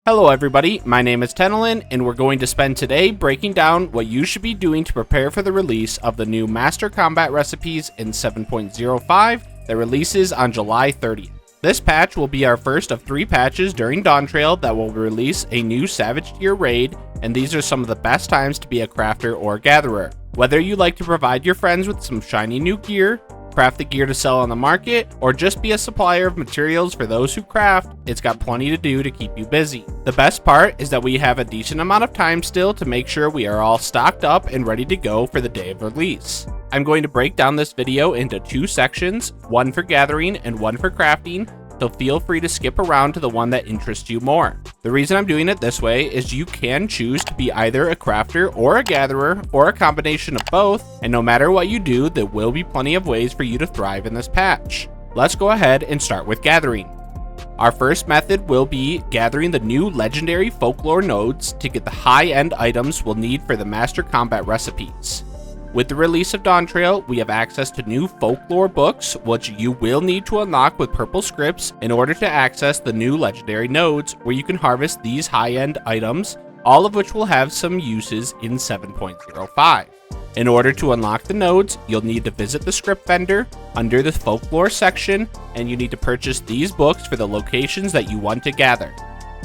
Hello everybody, my name is Tenelin, and we're going to spend today breaking down what you should be doing to prepare for the release of the new Master Combat Recipes in 7.05 that releases on July 30th. This patch will be our first of 3 patches during Dawntrail that will release a new Savage Gear raid, and these are some of the best times to be a crafter or gatherer. Whether you like to provide your friends with some shiny new gear, craft the gear to sell on the market, or just be a supplier of materials for those who craft, it's got plenty to do to keep you busy. The best part is that we have a decent amount of time still to make sure we are all stocked up and ready to go for the day of release. I'm going to break down this video into 2 sections, one for gathering and one for crafting, so feel free to skip around to the one that interests you more. The reason I'm doing it this way is you can choose to be either a crafter or a gatherer or a combination of both, and no matter what you do, there will be plenty of ways for you to thrive in this patch. Let's go ahead and start with gathering. Our first method will be gathering the new legendary folklore nodes to get the high-end items we'll need for the Master Combat Recipes. With the release of Dawntrail, we have access to new folklore books, which you will need to unlock with purple scripts in order to access the new legendary nodes, where you can harvest these high-end items, all of which will have some uses in 7.05. In order to unlock the nodes, you'll need to visit the script vendor under the folklore section, and you need to purchase these books for the locations that you want to gather.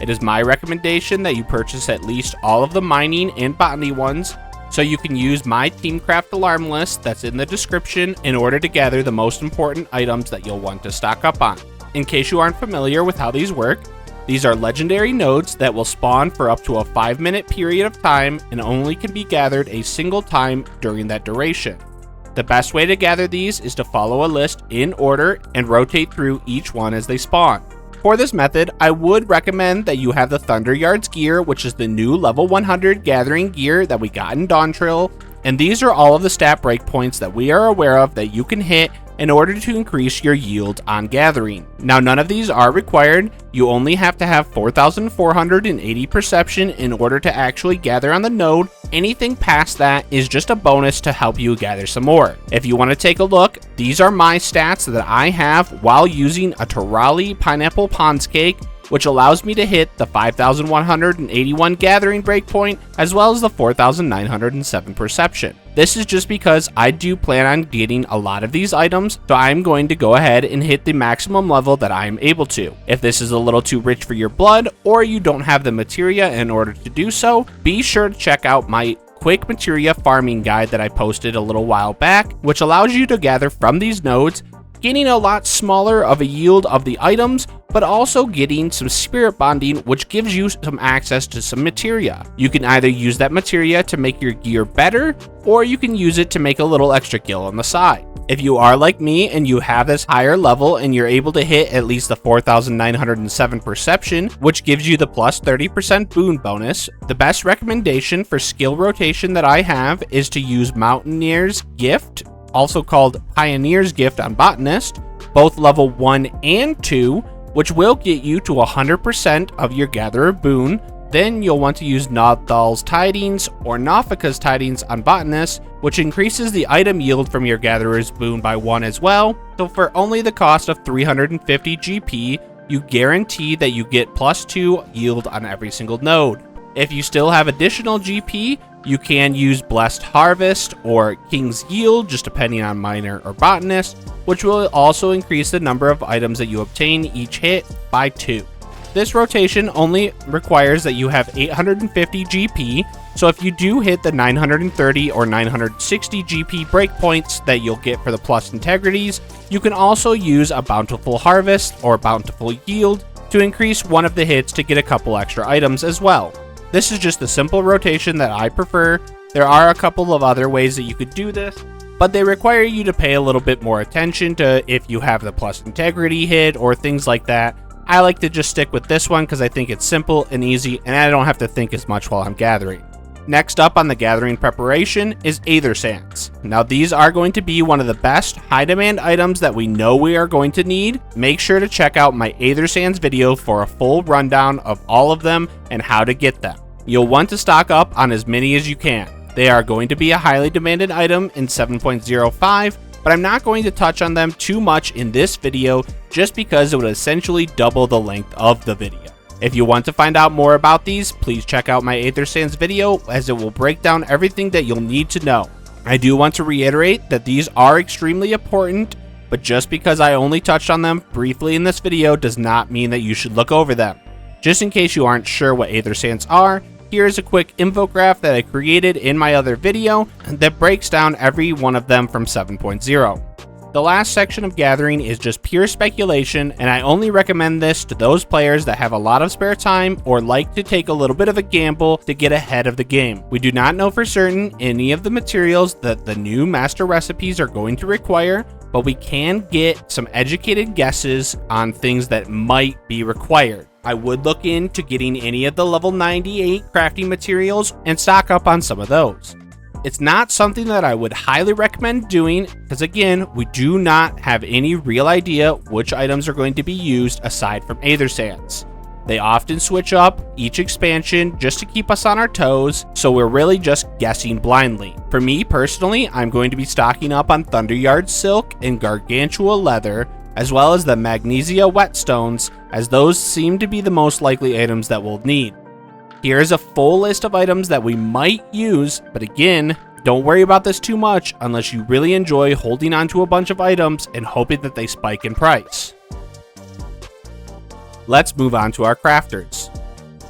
It is my recommendation that you purchase at least all of the mining and botany ones, so you can use my Teamcraft alarm list that's in the description in order to gather the most important items that you'll want to stock up on. In case you aren't familiar with how these work, these are legendary nodes that will spawn for up to a 5-minute period of time and only can be gathered a single time during that duration. The best way to gather these is to follow a list in order and rotate through each one as they spawn. For this method, I would recommend that you have the Thunderyards gear, which is the new level 100 gathering gear that we got in Dawntrail, and these are all of the stat breakpoints that we are aware of that you can hit in order to increase your yield on gathering. Now, none of these are required. You only have to have 4,480 perception in order to actually gather on the node. Anything past that is just a bonus to help you gather some more. If you want to take a look, these are my stats that I have while using a Terali Pineapple Pond's Cake, which allows me to hit the 5,181 gathering breakpoint as well as the 4,907 perception. This is just because I do plan on getting a lot of these items, so I'm going to go ahead and hit the maximum level that I'm able to. If this is a little too rich for your blood, or you don't have the materia in order to do so, be sure to check out my quick materia farming guide that I posted a little while back, which allows you to gather from these nodes, getting a lot smaller of a yield of the items, but also getting some spirit bonding, which gives you some access to some materia. You can either use that materia to make your gear better, or you can use it to make a little extra gil on the side. If you are like me and you have this higher level and you're able to hit at least the 4,907 perception, which gives you the plus 30% boon bonus, the best recommendation for skill rotation that I have is to use Mountaineer's Gift, also called Pioneer's Gift on Botanist, both level 1 and 2, which will get you to 100% of your Gatherer boon. Then you'll want to use Nodthal's Tidings or Nafika's Tidings on Botanist, which increases the item yield from your Gatherer's boon by 1 as well. So for only the cost of 350 GP, you guarantee that you get plus 2 yield on every single node. If you still have additional GP, you can use Blessed Harvest or King's Yield, just depending on Miner or Botanist, which will also increase the number of items that you obtain each hit by 2. This rotation only requires that you have 850 GP, so if you do hit the 930 or 960 GP breakpoints that you'll get for the plus integrities, you can also use a Bountiful Harvest or Bountiful Yield to increase one of the hits to get a couple extra items as well. This is just the simple rotation that I prefer. There are a couple of other ways that you could do this, but they require you to pay a little bit more attention to if you have the plus integrity hit or things like that. I like to just stick with this one because I think it's simple and easy and I don't have to think as much while I'm gathering. Next up on the gathering preparation is Aethersands. Now these are going to be one of the best high demand items that we know we are going to need. Make sure to check out my Aethersands video for a full rundown of all of them and how to get them. You'll want to stock up on as many as you can. They are going to be a highly demanded item in 7.05, but I'm not going to touch on them too much in this video just because it would essentially double the length of the video. If you want to find out more about these, please check out my Aethersands video, as it will break down everything that you'll need to know. I do want to reiterate that these are extremely important, but just because I only touched on them briefly in this video does not mean that you should look over them. Just in case you aren't sure what Aethersands are, here's a quick infographic that I created in my other video that breaks down every one of them from 7.0. The last section of gathering is just pure speculation, and I only recommend this to those players that have a lot of spare time or like to take a little bit of a gamble to get ahead of the game. We do not know for certain any of the materials that the new master recipes are going to require, but we can get some educated guesses on things that might be required. I would look into getting any of the level 98 crafting materials and stock up on some of those. It's not something that I would highly recommend doing, because again, we do not have any real idea which items are going to be used aside from Aethersands. They often switch up each expansion just to keep us on our toes, so we're really just guessing blindly. For me personally, I'm going to be stocking up on Thunderyards silk and Gargantua leather, as well as the Magnesia whetstones, as those seem to be the most likely items that we'll need. Here's a full list of items that we might use, but again, don't worry about this too much unless you really enjoy holding on to a bunch of items and hoping that they spike in price. Let's move on to our crafters.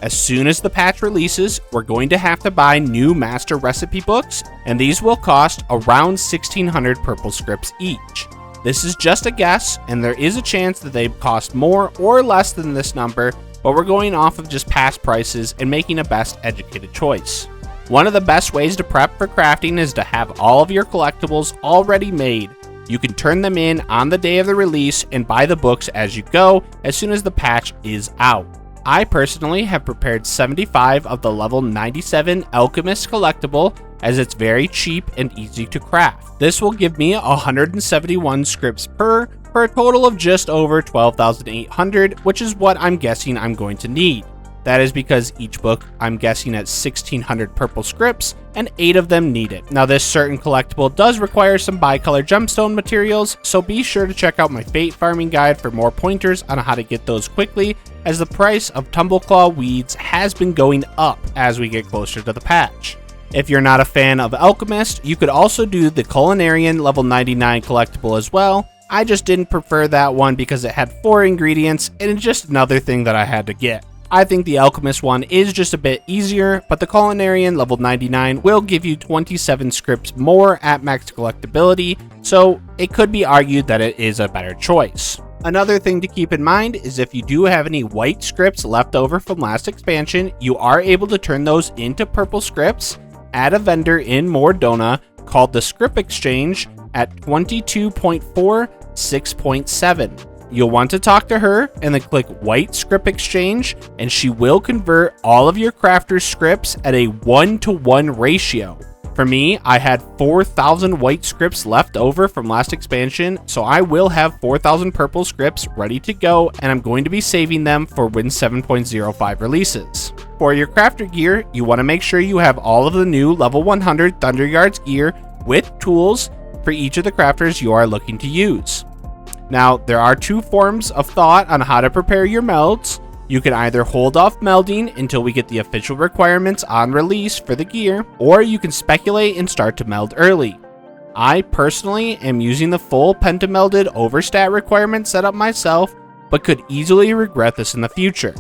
As soon as the patch releases, we're going to have to buy new master recipe books, and these will cost around 1,600 purple scrips each. This is just a guess, and there is a chance that they cost more or less than this number, but we're going off of just past prices and making a best educated choice. One of the best ways to prep for crafting is to have all of your collectibles already made. You can turn them in on the day of the release and buy the books as you go as soon as the patch is out. I personally have prepared 75 of the level 97 Alchemist collectible, as it's very cheap and easy to craft. This will give me 171 scripts for a total of just over 12,800, which is what I'm guessing I'm going to need. That is because each book I'm guessing at 1,600 purple scripts, and 8 of them need it. Now, this certain collectible does require some bicolor gemstone materials, so be sure to check out my fate farming guide for more pointers on how to get those quickly, as the price of Tumbleclaw weeds has been going up as we get closer to the patch. If you're not a fan of Alchemist, you could also do the Culinarian level 99 collectible as well. I just didn't prefer that one because it had 4 ingredients, and it's just another thing that I had to get. I think the Alchemist one is just a bit easier, but the Culinarian level 99 will give you 27 scripts more at max collectability, so it could be argued that it is a better choice. Another thing to keep in mind is if you do have any white scripts left over from last expansion, you are able to turn those into purple scripts at a vendor in Mordona called the Scrip Exchange at 22.4 6.7. You'll want to talk to her and then click White Scrip Exchange, and she will convert all of your crafter's scripts at a 1-to-1 ratio. For me, I had 4,000 white scripts left over from last expansion, so I will have 4,000 purple scripts ready to go, and I'm going to be saving them for when 7.05 releases. For your crafter gear, you want to make sure you have all of the new level 100 Thunderyards gear with tools for each of the crafters you are looking to use. Now, there are 2 forms of thought on how to prepare your melds. You can either hold off melding until we get the official requirements on release for the gear, or you can speculate and start to meld early. I personally am using the full pentamelded overstat requirement setup myself, but could easily regret this in the future.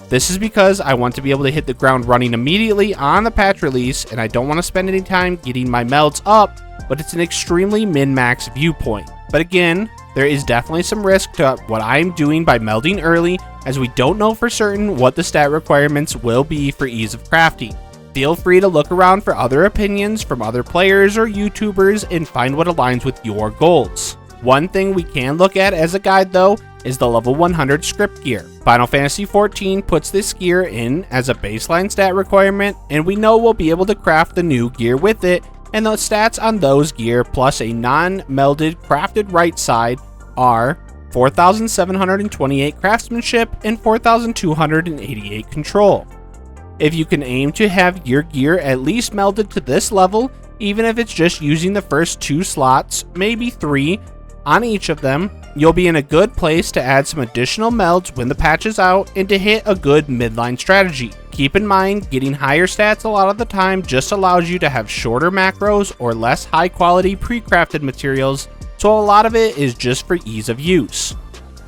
This is because I want to be able to hit the ground running immediately on the patch release, and I don't want to spend any time getting my melds up, but it's an extremely min-max viewpoint. But again, there is definitely some risk to what I'm doing by melding early, as we don't know for certain what the stat requirements will be for ease of crafting. Feel free to look around for other opinions from other players or YouTubers and find what aligns with your goals. One thing we can look at as a guide though is the level 100 Scrip Gear. Final Fantasy XIV puts this gear in as a baseline stat requirement, and we know we'll be able to craft the new gear with it, and the stats on those gear plus a non-melded crafted right side are 4,728 craftsmanship and 4,288 control. If you can aim to have your gear at least melded to this level, even if it's just using the first 2 slots, maybe 3 on each of them, You'll be in a good place to add some additional melds when the patch is out and to hit a good midline strategy. Keep in mind, getting higher stats a lot of the time just allows you to have shorter macros or less high quality pre-crafted materials, so a lot of it is just for ease of use.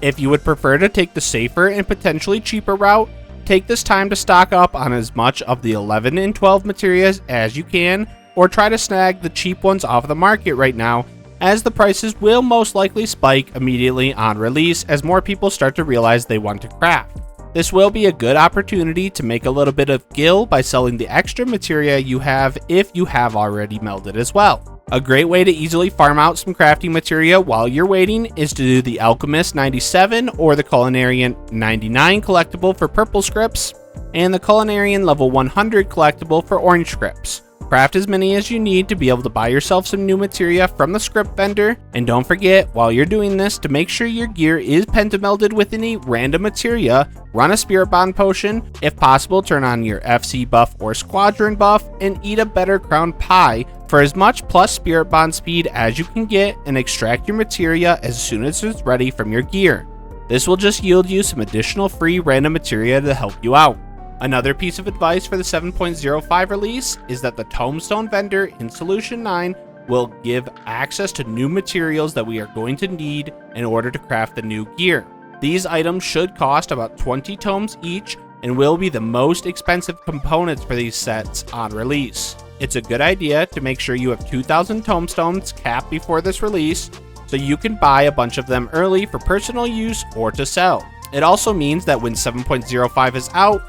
If you would prefer to take the safer and potentially cheaper route, take this time to stock up on as much of the 11 and 12 Materias as you can, or try to snag the cheap ones off the market right now, as the prices will most likely spike immediately on release as more people start to realize they want to craft. This will be a good opportunity to make a little bit of gil by selling the extra materia you have if you have already melded as well. A great way to easily farm out some crafting materia while you're waiting is to do the Alchemist 97 or the Culinarian 99 collectible for purple scripts, and the Culinarian level 100 collectible for orange scripts. Craft as many as you need to be able to buy yourself some new materia from the script vendor, and don't forget while you're doing this to make sure your gear is pentamelded with any random materia. Run a spirit bond potion, if possible turn on your FC buff or squadron buff, and eat a better crown pie for as much plus spirit bond speed as you can get, and extract your materia as soon as it's ready from your gear. This will just yield you some additional free random materia to help you out. Another piece of advice for the 7.05 release is that the Tombstone vendor in Solution 9 will give access to new materials that we are going to need in order to craft the new gear. These items should cost about 20 tomes each and will be the most expensive components for these sets on release. It's a good idea to make sure you have 2,000 tomestones capped before this release, so you can buy a bunch of them early for personal use or to sell. It also means that when 7.05 is out,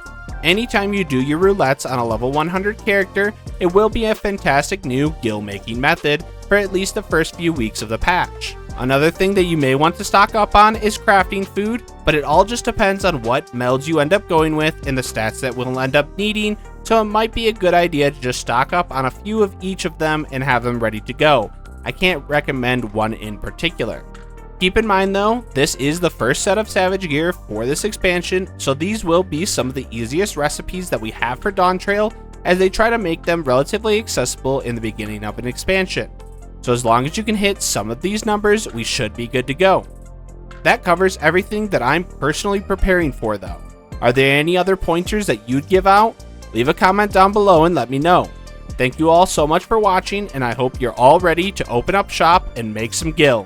anytime you do your roulettes on a level 100 character, it will be a fantastic new gil making method for at least the first few weeks of the patch. Another thing that you may want to stock up on is crafting food, but it all just depends on what melds you end up going with and the stats that we'll end up needing, so it might be a good idea to just stock up on a few of each of them and have them ready to go. I can't recommend one in particular. Keep in mind though, this is the first set of Savage gear for this expansion, so these will be some of the easiest recipes that we have for Dawntrail, as they try to make them relatively accessible in the beginning of an expansion. So as long as you can hit some of these numbers, we should be good to go. That covers everything that I'm personally preparing for though. Are there any other pointers that you'd give out? Leave a comment down below and let me know. Thank you all so much for watching, and I hope you're all ready to open up shop and make some gil.